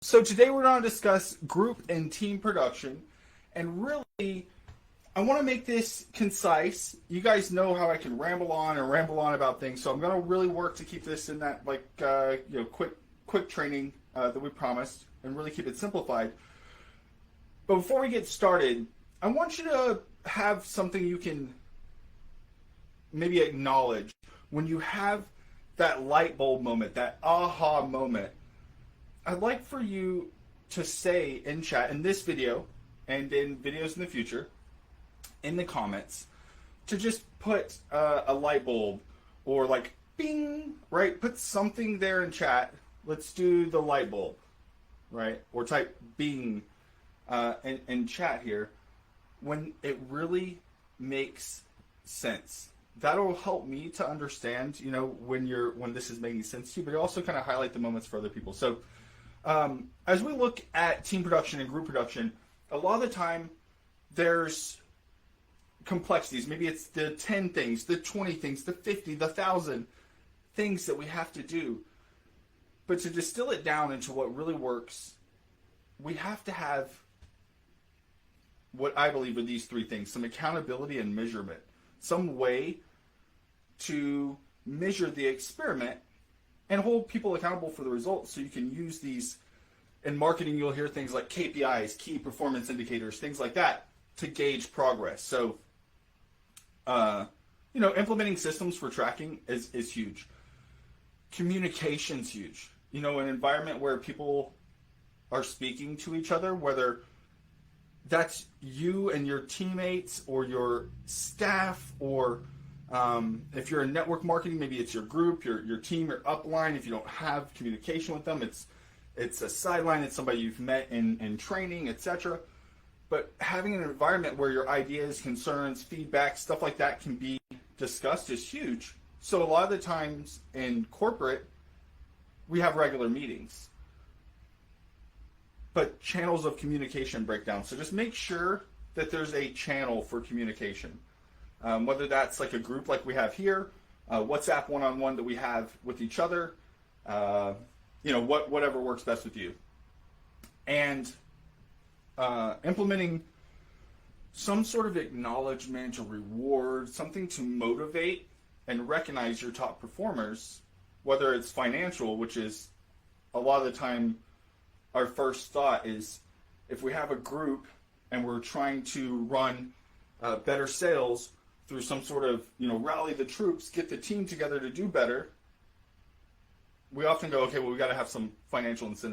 So today we're going to discuss group and team production, and really, I want to make this concise. You guys know how I can ramble on and ramble on about things, so I'm going to really work to keep this in that quick training that we promised, and really keep it simplified. But before we get started, I want you to have something you can maybe acknowledge when you have that light bulb moment, that aha moment. I'd like for you to say in chat, in this video, and in videos in the future, in the comments, to just put a light bulb or like bing, right? Put something there in chat. Let's do the light bulb, right? Or type bing in chat here when it really makes sense. That'll help me to understand, when this is making sense to you, but also kind of highlight the moments for other people. So as we look at team production and group production, a lot of the time there's complexities. Maybe it's the 10 things, the 20 things, the 50, the 1,000 things that we have to do. But to distill it down into what really works, we have to have what I believe are these three things: some accountability and measurement, some way to measure the experiment and hold people accountable for the results, so you can use these. In marketing, you'll hear things like KPIs, key performance indicators, things like that, to gauge progress. So, implementing systems for tracking is huge. Communication's huge. An environment where people are speaking to each other, whether that's you and your teammates or your staff, or if you're in network marketing, maybe it's your group, your team, your upline. If you don't have communication with them, it's a sideline, it's somebody you've met in training, etc. But having an environment where your ideas, concerns, feedback, stuff like that can be discussed is huge. So a lot of the times in corporate, we have regular meetings, but channels of communication break down. So just make sure that there's a channel for communication. Whether that's like a group like we have here, WhatsApp one-on-one that we have with each other, whatever works best with you. And implementing some sort of acknowledgement or reward, something to motivate and recognize your top performers, whether it's financial, which is a lot of the time our first thought is, if we have a group and we're trying to run better sales through some sort of, rally the troops, get the team together to do better, we often go, okay, well, we got to have some financial incentive.